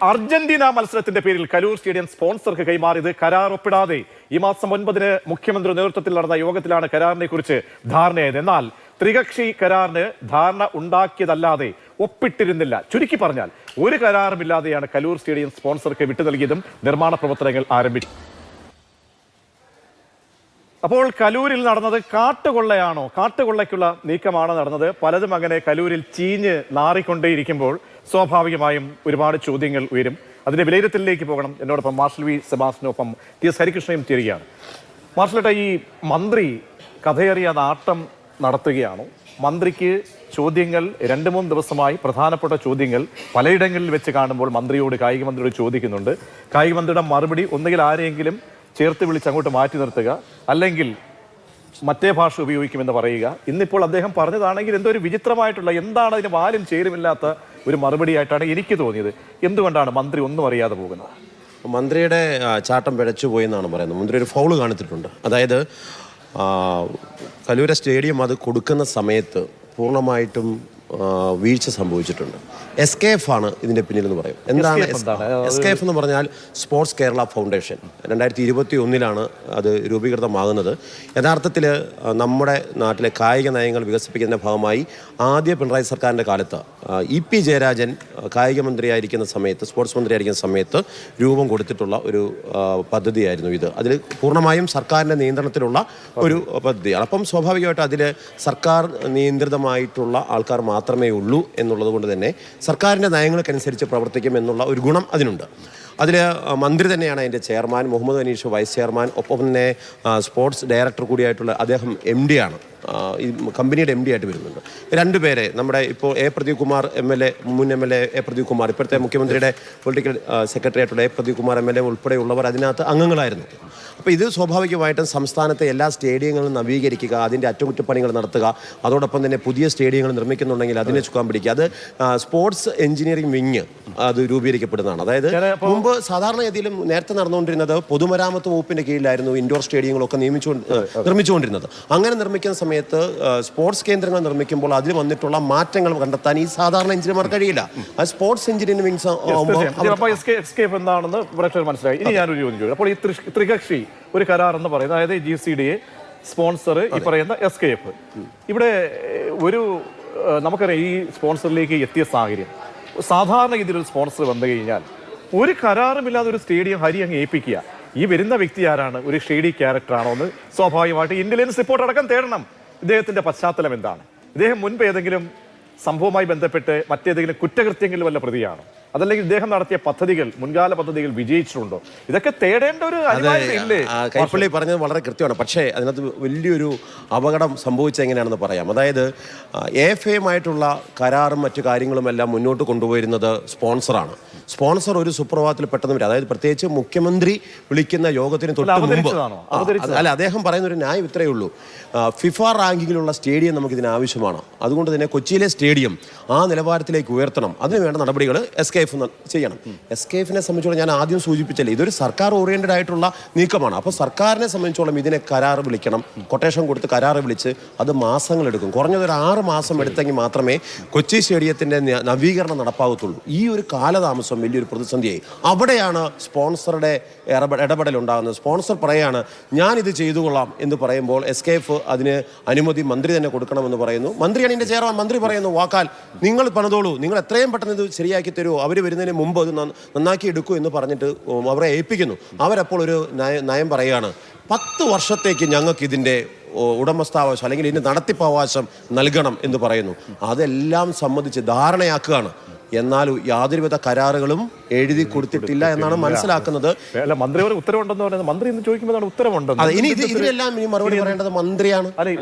Argentina മത്സരത്തിന്റെ പേരിൽ Kaloor stadium സ്പോൺസർക്ക് കൈമാറിയത് കരാർ ഒപ്പിടാതെ ഈ മാസം 9-ന് മുഖ്യമന്ത്രി നേതൃത്വത്തിൽ നടന്ന യോഗത്തിലാണ് കരാറിനെ കുറിച്ച് ധാരണയായത്. എന്നാൽ ത്രികക്ഷി കരാറിന് ധാരണ ഉണ്ടാക്കിയതല്ലാതെ ഒപ്പിട്ടിരുന്നില്ല. ചുരുക്കി പറഞ്ഞാൽ ഒരു കരാറുമില്ലാതെയാണ് കലൂർ സ്റ്റേഡിയം സ്പോൺസർക്ക് വിട്ടു നൽകിയതും നിർമ്മാണ പ്രവർത്തനങ്ങൾ ആരംഭിച്ചു. അപ്പോൾ കലൂരിൽ നടന്നത് കാട്ടുകൊള്ളയാണോ, കാട്ടുകൊള്ളയ്ക്കുള്ള നീക്കമാണ് നടന്നത്? പലതും അങ്ങനെ കലൂരിൽ ചീഞ്ഞ് നാറിക്കൊണ്ടേയിരിക്കുമ്പോൾ സ്വാഭാവികമായും ഒരുപാട് ചോദ്യങ്ങൾ ഉയരും. അതിന്റെ വിലയിരുത്തലിലേക്ക് പോകണം. എന്നോടൊപ്പം മാർഷൽ വി സെബാസ്റ്റിനൊപ്പം ടി.എസ്. ഹരികൃഷ്ണയും ചേരുകയാണ്. മാർഷലേട്ട, ഈ മന്ത്രി കഥയേറിയ നാട്ടം നടത്തുകയാണോ? മന്ത്രിക്ക് ചോദ്യങ്ങൾ 2-3 ദിവസമായി പ്രധാനപ്പെട്ട ചോദ്യങ്ങൾ പലയിടങ്ങളിൽ വെച്ച് കാണുമ്പോൾ മന്ത്രിയോട് കായിക മന്ത്രിയോട് ചോദിക്കുന്നുണ്ട്. കായിക മന്ത്രിയുടെ മറുപടി ഒന്നുകിൽ ആരെയെങ്കിലും ചേർത്ത് വിളിച്ച് അങ്ങോട്ട് മാറ്റി നിർത്തുക, അല്ലെങ്കിൽ മറ്റേ ഭാഷ ഉപയോഗിക്കുമെന്ന് പറയുക. ഇന്നിപ്പോൾ അദ്ദേഹം പറഞ്ഞതാണെങ്കിൽ എന്തോ ഒരു വിചിത്രമായിട്ടുള്ള, എന്താണ് അതിന് വാലും ചേരുമില്ലാത്ത ഒരു മറുപടിയായിട്ടാണ് എനിക്ക് തോന്നിയത്. എന്തുകൊണ്ടാണ് മന്ത്രി ഒന്നും അറിയാതെ പോകുന്നത്? മന്ത്രിയുടെ ചാട്ടം പിഴച്ചു പോയി എന്നാണ് പറയുന്നത്. മന്ത്രി ഒരു ഫൗള് കാണിച്ചിട്ടുണ്ട്. അതായത് കലൂര സ്റ്റേഡിയം അത് കൊടുക്കുന്ന സമയത്ത് പൂർണ്ണമായിട്ടും വീഴ്ച സംഭവിച്ചിട്ടുണ്ട്. SKF ആണ് ഇതിൻ്റെ പിന്നിലെന്ന് പറയും. എന്താണ് SKF എന്ന് പറഞ്ഞാൽ? Sports Kerala foundation. 2021 അത് രൂപീകൃതമാകുന്നത്. യഥാർത്ഥത്തിൽ നമ്മുടെ നാട്ടിലെ കായിക നയങ്ങൾ വികസിപ്പിക്കുന്നതിൻ്റെ ഭാഗമായി ആദ്യ പിണറായി സർക്കാരിൻ്റെ കാലത്ത് EP ജയരാജൻ കായിക മന്ത്രിയായിരിക്കുന്ന സമയത്ത്, സ്പോർട്സ് മന്ത്രിയായിരിക്കുന്ന സമയത്ത് രൂപം കൊടുത്തിട്ടുള്ള ഒരു പദ്ധതിയായിരുന്നു ഇത്. അതിൽ പൂർണ്ണമായും സർക്കാരിൻ്റെ നിയന്ത്രണത്തിലുള്ള ഒരു പദ്ധതിയാണ്. അപ്പം സ്വാഭാവികമായിട്ടും അതിൽ സർക്കാർ നിയന്ത്രിതമായിട്ടുള്ള ആൾക്കാർ മാത്രമേ ഉള്ളൂ എന്നുള്ളത് കൊണ്ട് തന്നെ സർക്കാരിൻ്റെ നയങ്ങൾക്കനുസരിച്ച് പ്രവർത്തിക്കും എന്നുള്ള ഒരു ഗുണം അതിനുണ്ട്. അതിൽ മന്ത്രി തന്നെയാണ് അതിൻ്റെ chairman, Muhammad Aneesh vice chairman, ഒപ്പം തന്നെ സ്പോർട്സ് ഡയറക്ടർ കൂടിയായിട്ടുള്ള അദ്ദേഹം MD ആണ്, ഈ കമ്പനിയുടെ MD ആയിട്ട് വരുന്നുണ്ട്. 2 പേരെ നമ്മുടെ ഇപ്പോൾ പ്രദീപ് കുമാർ MLA, മുൻ MLA പ്രദീപ് കുമാർ, ഇപ്പോഴത്തെ മുഖ്യമന്ത്രിയുടെ പൊളിറ്റിക്കൽ സെക്രട്ടറി ആയിട്ടുള്ള പ്രദീപ് കുമാർ MLA ഉൾപ്പെടെയുള്ളവർ അതിനകത്ത് അംഗങ്ങളായിരുന്നു. അപ്പോൾ ഇത് സ്വാഭാവികമായിട്ടും സംസ്ഥാനത്തെ എല്ലാ സ്റ്റേഡിയങ്ങളും നവീകരിക്കുക, അതിൻ്റെ അറ്റകുറ്റപ്പണികൾ നടത്തുക, അതോടൊപ്പം തന്നെ പുതിയ സ്റ്റേഡിയങ്ങൾ നിർമ്മിക്കുന്നുണ്ടെങ്കിൽ അതിനെ ചുക്കാൻ പിടിക്കുക. അത് സ്പോർട്സ് എഞ്ചിനീയറിംഗ് വിങ് അത് രൂപീകരിക്കപ്പെടുന്നതാണ്. അതായത് മുമ്പ് സാധാരണഗതിയിലും നേരത്തെ നടന്നുകൊണ്ടിരുന്നത് പൊതുമരാമത്ത് വകുപ്പിൻ്റെ കീഴിലായിരുന്നു ഇൻഡോർ സ്റ്റേഡിയങ്ങളൊക്കെ നിർമ്മിച്ചുകൊണ്ടിരുന്നത്. അങ്ങനെ നിർമ്മിക്കുന്ന സമയത്ത് സ്പോർട്സ് കേന്ദ്രങ്ങൾ നിർമ്മിക്കുമ്പോൾ അതിൽ വന്നിട്ടുള്ള മാറ്റങ്ങൾ കണ്ടെത്താൻ ഈ സാധാരണ എഞ്ചിനീയർമാർക്ക് കഴിയില്ല. അത് സ്പോർട്സ് എഞ്ചിനീയറിംഗ് വിങ്സ് എന്താണെന്ന് മനസ്സിലായി. ഇനി ഞാനൊരു ചോദ്യം ചോദിച്ചു. അപ്പോൾ ഈ ത്രികക്ഷി ഒരു കരാർ എന്ന് പറയുന്നത്, അതായത് GCDA സ്പോൺസർ, ഈ പറയുന്ന SKF, ഇവിടെ ഒരു നമുക്കറിയാം ഈ സ്പോൺസറിലേക്ക് എത്തിയ സാഹചര്യം. സാധാരണ ഇതിലൊരു സ്പോൺസർ വന്നു കഴിഞ്ഞാൽ ഒരു കരാറുമില്ലാതെ ഒരു സ്റ്റേഡിയം അങ്ങ് ഏൽപ്പിക്കുക. ഈ വരുന്ന വ്യക്തി ആരാണ്? ഒരു ഷെയ്ഡി ക്യാരക്ടറാണോ എന്ന് സ്വാഭാവികമായിട്ട് ഇന്റലിജൻസ് റിപ്പോർട്ട് അടക്കം തേടണം. ഇദ്ദേഹത്തിന്റെ പശ്ചാത്തലം എന്താണ്? ഇദ്ദേഹം മുൻപ് ഏതെങ്കിലും സംഭവവുമായി ബന്ധപ്പെട്ട് മറ്റേതെങ്കിലും കുറ്റകൃത്യങ്ങളിൽ വല്ല പ്രതിയാണോ? അതല്ലെങ്കിൽ ഇദ്ദേഹം നടത്തിയ പദ്ധതികൾ, മുൻകാല പദ്ധതികൾ വിജയിച്ചിട്ടുണ്ടോ? ഇതൊക്കെ തേടേണ്ട ഒരു അനിവാര്യതയില്ലേ? കൈപ്പള്ളി പറഞ്ഞത് വളരെ കൃത്യമാണ്. പക്ഷേ അതിനകത്ത് വലിയൊരു അപകടം സംഭവിച്ചത് എങ്ങനെയാണെന്ന് പറയാം. അതായത് AFAയുമായിട്ടുള്ള കരാറും മറ്റു കാര്യങ്ങളുമെല്ലാം മുന്നോട്ട് കൊണ്ടുപോയിരുന്നത് സ്പോൺസറാണ്. സ്പോൺസർ ഒരു സുപ്രഭാതത്തിൽ പെട്ടെന്ന് വരും. അതായത് പ്രത്യേകിച്ച് മുഖ്യമന്ത്രി വിളിക്കുന്ന യോഗത്തിന് തൊട്ട് മുമ്പ് അല്ല, അദ്ദേഹം പറയുന്ന ഒരു ന്യായം ഇത്രയേ ഉള്ളൂ. FIFA റാങ്കിങ്ങിലുള്ള സ്റ്റേഡിയം നമുക്കിതിന് ആവശ്യമാണ്. അതുകൊണ്ട് തന്നെ കൊച്ചിയിലെ സ്റ്റേഡിയം ആ നിലവാരത്തിലേക്ക് ഉയർത്തണം. അതിന് വേണ്ട നടപടികൾ SKF ചെയ്യണം. SKFനെ സംബന്ധിച്ചോളം ഞാൻ ആദ്യം സൂചിപ്പിച്ചല്ലേ, ഇതൊരു സർക്കാർ ഓറിയന്റഡ് ആയിട്ടുള്ള നീക്കമാണ്. അപ്പോൾ സർക്കാരിനെ സംബന്ധിച്ചോളം ഇതിനെ കരാർ വിളിക്കണം, കൊട്ടേഷൻ കൊടുത്ത് കരാർ വിളിച്ച് അത് മാസങ്ങളെടുക്കും. കുറഞ്ഞതൊരു 6 മാസം എടുത്തെങ്കിൽ മാത്രമേ കൊച്ചി സ്റ്റേഡിയത്തിൻ്റെ നവീകരണം നടപ്പാകത്തുള്ളൂ. ഈ ഒരു കാലതാമസം വലിയൊരു പ്രതിസന്ധിയായി. അവിടെയാണ് സ്പോൺസറുടെ ഇടപെടൽ ഉണ്ടാകുന്നത്. സ്പോൺസർ പറയാണ് ഞാനിത് ചെയ്തു കൊള്ളാം എന്ന് പറയുമ്പോൾ SKF അതിന് അനുമതി മന്ത്രി തന്നെ കൊടുക്കണമെന്ന് പറയുന്നു. മന്ത്രിയാണ് ഇതിൻ്റെ ചെയർമാൻ. മന്ത്രി പറയുന്നു വാക്കാൽ നിങ്ങൾ പണിതോളൂ, നിങ്ങൾ എത്രയും പെട്ടെന്ന് ഇത് ശരിയാക്കി തരുമോ, അവർ വരുന്നതിന് മുമ്പ് അത് നന്നാക്കി എടുക്കൂ എന്ന് പറഞ്ഞിട്ട് അവരെ ഏൽപ്പിക്കുന്നു. അവരപ്പോൾ ഒരു നയം പറയുകയാണ്, 10 വർഷത്തേക്ക് ഞങ്ങൾക്ക് ഇതിൻ്റെ ഉടമസ്ഥാവകാശം അല്ലെങ്കിൽ ഇതിൻ്റെ നടത്തിപ്പവകാശം നൽകണം എന്ന് പറയുന്നു. അതെല്ലാം സംബന്ധിച്ച് ധാരണയാക്കുകയാണ്. എന്നാൽ യാതൊരുവിധ കരാറുകളും എഴുതി കൊടുത്തിട്ടില്ല എന്നാണ് മനസ്സിലാക്കുന്നത്. മന്ത്രി ഉത്തരവുണ്ടെന്ന് പറയുന്നത്, മന്ത്രി എന്ന് ചോദിക്കുമ്പോഴാണ് ഉത്തരവുണ്ടെന്ന്. അതെ, ഇനി ഇതിലെല്ലാം ഇനി മറുപടി പറയേണ്ടത് മന്ത്രിയാണ്.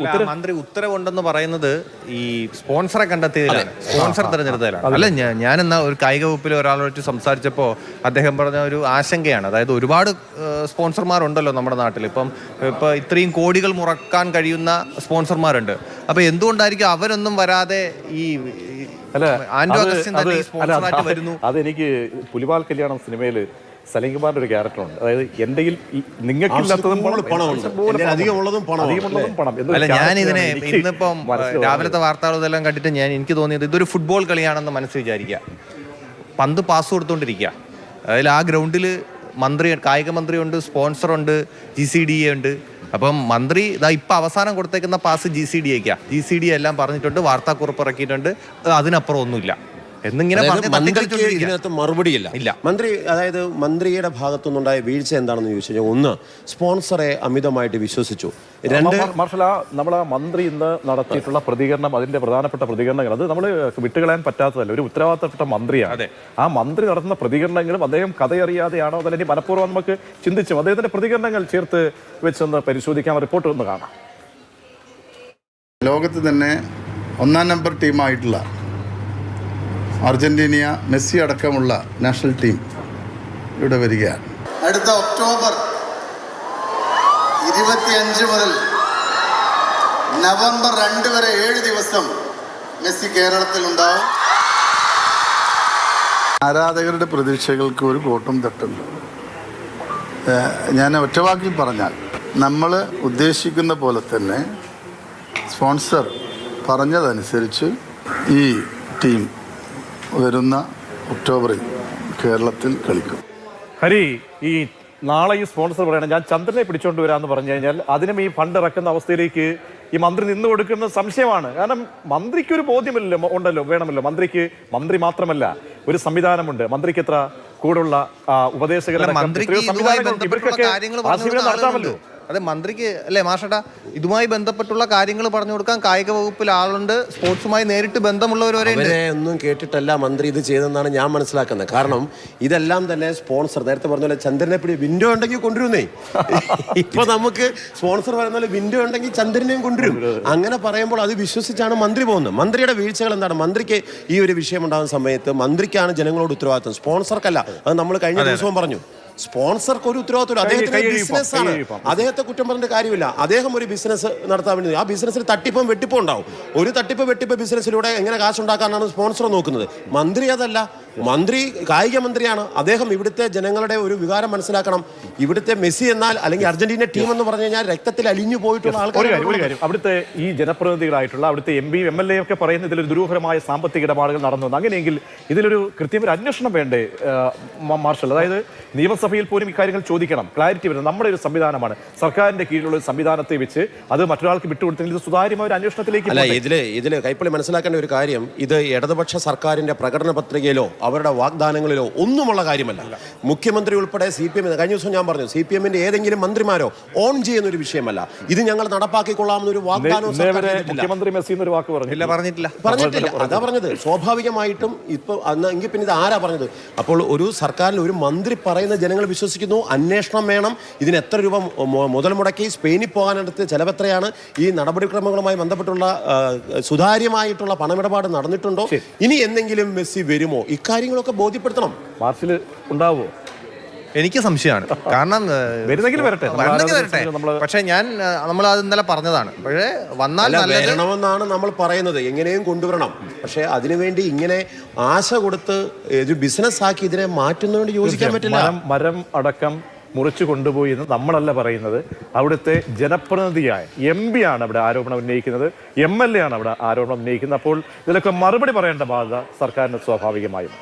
മന്ത്രി ഉത്തരവുണ്ടെന്ന് പറയുന്നത് ഈ സ്പോൺസറെ കണ്ടെത്തിയതിലാണ്, സ്പോൺസർ തിരഞ്ഞെടുത്തതിലാണ്. അല്ല, ഞാനെന്നാ ഒരു കായിക വകുപ്പിൽ ഒരാളോട് സംസാരിച്ചപ്പോൾ അദ്ദേഹം പറഞ്ഞ ഒരു ആശങ്കയാണ്. അതായത് ഒരുപാട് സ്പോൺസർമാരുണ്ടല്ലോ നമ്മുടെ നാട്ടിൽ. ഇപ്പം ഇത്രയും കോടികൾ മുറക്കാൻ കഴിയുന്ന സ്പോൺസർമാരുണ്ട്. അപ്പൊ എന്തുകൊണ്ടായിരിക്കും അവരൊന്നും വരാതെ ഈ അതെനിക്ക് പുലിവാൽ കല്യാണം സിനിമയിൽ സലീംകുമാറിന്റെ ഒരു ക്യാരക്ടറുണ്ട്. അതായത് എന്റെ നിങ്ങൾക്കില്ലാത്തതും പണം. അല്ല, ഞാനിതിനെ ഇന്നിപ്പം രാവിലത്തെ വാർത്തകൾ ഇതെല്ലാം കണ്ടിട്ട് എനിക്ക് തോന്നിയത് ഇതൊരു ഫുട്ബോൾ കളിയാണെന്ന് മനസ്സ് വിചാരിക്കുക. പന്ത് പാസ് കൊടുത്തോണ്ടിരിക്കുക, അതിൽ ആ ഗ്രൗണ്ടിൽ കായിക മന്ത്രിയുണ്ട്, സ്പോൺസറുണ്ട്, GCDA ഉണ്ട്. അപ്പം മന്ത്രി ഇതാ ഇപ്പം അവസാനം കൊടുത്തേക്കുന്ന പാസ് GCDAക്കാ. GCDA എല്ലാം പറഞ്ഞിട്ടുണ്ട്, വാർത്താക്കുറിപ്പ് ഇറക്കിയിട്ടുണ്ട്. അതിനപ്പുറം ഒന്നുമില്ല എന്നിങ്ങനെ മന്ത്രിക്ക് ഇതിനകത്ത് മറുപടിയില്ല. ഇല്ല. അതായത് മന്ത്രിയുടെ ഭാഗത്തുനിന്നുണ്ടായ വീഴ്ച എന്താണെന്ന് ചോദിച്ചു കഴിഞ്ഞാൽ, ഒന്ന്, സ്പോൺസറെ അമിതമായിട്ട് വിശ്വസിച്ചു. രണ്ട്, മാർഷൽ, നമ്മളെ മന്ത്രി ഇന്ന് നടത്തിയിട്ടുള്ള പ്രതികരണം, അതിന്റെ പ്രധാനപ്പെട്ട പ്രതികരണങ്ങൾ അത് നമ്മൾ വിട്ടുകളയാൻ പറ്റാത്തതല്ല. ഒരു ഉത്തരവാദിത്തപ്പെട്ട മന്ത്രിയാണ്. ആ മന്ത്രി നടത്തുന്ന പ്രതികരണങ്ങളും അദ്ദേഹം കഥയറിയാതെയാണോ അതല്ലെങ്കിൽ മനഃപൂർവ്വം നമുക്ക് ചിന്തിച്ചു അദ്ദേഹത്തിന്റെ പ്രതികരണങ്ങൾ ചേർത്ത് വെച്ചൊന്ന് പരിശോധിക്കാൻ റിപ്പോർട്ട് ഒന്ന് കാണാം. ലോകത്ത് തന്നെ 1-ാം നമ്പർ ടീമായിട്ടുള്ള അർജന്റീന, മെസ്സി അടക്കമുള്ള നാഷണൽ ടീം ഇവിടെ വരികയാണ്. അടുത്ത ഒക്ടോബർ 25 മുതൽ നവംബർ 2 വരെ 7 ദിവസം മെസ്സി കേരളത്തിൽ ഉണ്ടാവും. ആരാധകരുടെ പ്രതീക്ഷകൾക്ക് ഒരു കോട്ടം തട്ടുണ്ട്. ഞാൻ ഒറ്റവാക്കിൽ പറഞ്ഞാൽ, നമ്മൾ ഉദ്ദേശിക്കുന്ന പോലെ തന്നെ സ്പോൺസർ പറഞ്ഞതനുസരിച്ച് ഈ ടീം വരുന്ന ഒക്ടോബറിൽ കേരളത്തിൽ കളിക്കും. ഹരി, ഈ നാളെ ഈ സ്പോൺസർ പറയണം ഞാൻ ചന്ദ്രനെ പിടിച്ചോണ്ട് വരാമെന്ന് പറഞ്ഞു കഴിഞ്ഞാൽ അതിനും ഈ ഫണ്ട് ഇറക്കുന്ന അവസ്ഥയിലേക്ക് ഈ മന്ത്രി നിന്ന് കൊടുക്കുന്ന സംശയമാണ്. കാരണം മന്ത്രിക്ക് ഒരു ബോധ്യമില്ലല്ലോ, ഉണ്ടല്ലോ, വേണമല്ലോ. മന്ത്രി മാത്രമല്ല, ഒരു സംവിധാനമുണ്ട്. മന്ത്രിക്ക് എത്ര കൂടുള്ള ഉപദേശകരുടെ നടത്താമല്ലോ. അതെ, മന്ത്രിക്ക് അല്ലേ മാഷേട്ടാ ഇതുമായി ബന്ധപ്പെട്ടുള്ള കാര്യങ്ങൾ പറഞ്ഞു കൊടുക്കാൻ കായിക വകുപ്പിൽ ആളുണ്ട്, സ്പോർട്സുമായി നേരിട്ട് ബന്ധമുള്ളവരെ ഒന്നും കേട്ടിട്ടല്ല മന്ത്രി ഇത് ചെയ്തെന്നാണ് ഞാൻ മനസ്സിലാക്കുന്നത്. കാരണം ഇതെല്ലാം തന്നെ സ്പോൺസർ നേരത്തെ പറഞ്ഞ പോലെ ചന്ദ്രനെ വിൻഡോ ഉണ്ടെങ്കിൽ കൊണ്ടുവരുന്നേ. ഇപ്പൊ നമുക്ക് സ്പോൺസർ പറയുന്ന പോലെ വിൻഡോ ഉണ്ടെങ്കിൽ ചന്ദ്രനെയും കൊണ്ടുവരും. അങ്ങനെ പറയുമ്പോൾ അത് വിശ്വസിച്ചാണ് മന്ത്രി പോകുന്നത്. മന്ത്രിയുടെ വീഴ്ചകൾ എന്താണ്? മന്ത്രിക്ക് ഈ ഒരു വിഷയം ഉണ്ടാകുന്ന സമയത്ത് മന്ത്രിക്കാണ് ജനങ്ങളോട് ഉത്തരവാദിത്വം, സ്പോൺസർക്കല്ല. അത് നമ്മൾ കഴിഞ്ഞ ദിവസവും പറഞ്ഞു. സ്പോൺസർക്ക് ഒരു ഉത്തരവാദിത്തമില്ല. അദ്ദേഹത്തിന്റെ ബിസിനസ് ആണ്. അദ്ദേഹത്തെ കുറ്റം പറഞ്ഞിട്ട് കാര്യമില്ല. അദ്ദേഹം ഒരു ബിസിനസ് നടത്താൻ വേണ്ടി ആ ബിസിനസ്സിൽ തട്ടിപ്പും വെട്ടിപ്പും ഉണ്ടാവും. ഒരു വെട്ടിപ്പ് ബിസിനസ്സിലൂടെ എങ്ങനെ കാശുണ്ടാക്കാനാണ് സ്പോൺസർ നോക്കുന്നത്. മന്ത്രി അതല്ല. മന്ത്രി കായിക മന്ത്രിയാണ്. അദ്ദേഹം ഇവിടുത്തെ ജനങ്ങളുടെ ഒരു വികാരം മനസ്സിലാക്കണം. ഇവിടുത്തെ മെസ്സി എന്നാൽ അല്ലെങ്കിൽ അർജന്റീന ടീം എന്ന് പറഞ്ഞു കഴിഞ്ഞാൽ രക്തത്തിൽ അലിഞ്ഞു പോയിട്ടുള്ള ആൾക്കാർ. അവിടുത്തെ ഈ ജനപ്രതിനിധികളായിട്ടുള്ള അവിടുത്തെ MP, MLA ഒക്കെ പറയുന്ന ഇതിലൊരു ദുരൂഹമായ സാമ്പത്തിക ഇടപാടുകൾ നടന്നു. അങ്ങനെയെങ്കിൽ ഇതിലൊരു കൃത്യമായ അന്വേഷണം വേണ്ടേ മാർഷൽ? അതായത് നിയമസഭയിൽ പോലും ഇക്കാര്യങ്ങൾ ചോദിക്കണം, ക്ലാരിറ്റി വരുന്നത്. നമ്മുടെ ഒരു സംവിധാനമാണ്, സർക്കാരിന്റെ കീഴിലുള്ള ഒരു സംവിധാനത്തെ വെച്ച് അത് മറ്റൊരാൾക്ക് വിട്ടുകൊടുത്തെങ്കിൽ ഇത് സുതാര്യമായ ഒരു അന്വേഷണത്തിലേക്ക് അല്ല. ഇതില് കൈപ്പള്ളി മനസ്സിലാക്കേണ്ട ഒരു കാര്യം, ഇത് ഇടതുപക്ഷ സർക്കാരിന്റെ പ്രകടന പത്രികയിലോ അവരുടെ വാഗ്ദാനങ്ങളിലോ ഒന്നുമുള്ള കാര്യമല്ല. മുഖ്യമന്ത്രി ഉൾപ്പെടെ CPM, കഴിഞ്ഞ ദിവസം ഞാൻ പറഞ്ഞു, CPM-ന്റെ ഏതെങ്കിലും മന്ത്രിമാരോ ഓൺ ചെയ്യുന്ന ഒരു വിഷയമല്ല. ഇത് ഞങ്ങൾ നടപ്പാക്കിക്കൊള്ളാമെന്നൊരു വാഗ്ദാനവും മുഖ്യമന്ത്രി മെസ്സി എന്നൊരു വാക്ക് പറഞ്ഞിട്ടില്ല. അതാ പറഞ്ഞത്. സ്വാഭാവികമായിട്ടും ഇപ്പൊ എങ്കിൽ പിന്നെ ഇത് ആരാ പറഞ്ഞത്? അപ്പോൾ ഒരു സർക്കാരിൽ ഒരു മന്ത്രി പറയുന്ന ജനങ്ങൾ വിശ്വസിക്കുന്നു. അന്വേഷണം വേണം. ഇതിന് എത്ര രൂപ മുതൽ മുടക്കി, സ്പെയിനിൽ പോകാനെടുത്ത് ചെലവെത്രയാണ്, ഈ നടപടിക്രമങ്ങളുമായി ബന്ധപ്പെട്ടുള്ള സുതാര്യമായിട്ടുള്ള പണമിടപാട് നടന്നിട്ടുണ്ടോ, ഇനി എന്തെങ്കിലും മെസ്സി വരുമോ, ഇക്കാര്യങ്ങളൊക്കെ ബോധ്യപ്പെടുത്തണം. മാർച്ചിൽ ഉണ്ടാവോ? എനിക്ക് സംശയമാണ്. കാരണം വരട്ടെ. പക്ഷെ നമ്മൾ അത് ഇന്നലെ പറഞ്ഞതാണ്. പക്ഷേ വന്നാൽ വരണമെന്നാണ് നമ്മൾ പറയുന്നത്. എങ്ങനെയും കൊണ്ടുവരണം. പക്ഷെ അതിനുവേണ്ടി ഇങ്ങനെ ആശ കൊടുത്ത് ഒരു ബിസിനസ് ആക്കി ഇതിനെ മാറ്റുന്നതുകൊണ്ട് യോജിക്കാൻ പറ്റില്ല. മരം അടക്കം മുറിച്ചു കൊണ്ടുപോയി എന്ന് നമ്മളല്ല പറയുന്നത്. അവിടുത്തെ ജനപ്രതിനിധിയായ MP ആണ് അവിടെ ആരോപണം ഉന്നയിക്കുന്നത്, MLA ആണ് അവിടെ ആരോപണം ഉന്നയിക്കുന്നത്. അപ്പോൾ ഇതിലൊക്കെ മറുപടി പറയേണ്ട ബാധ്യത സർക്കാരിന് സ്വാഭാവികമായും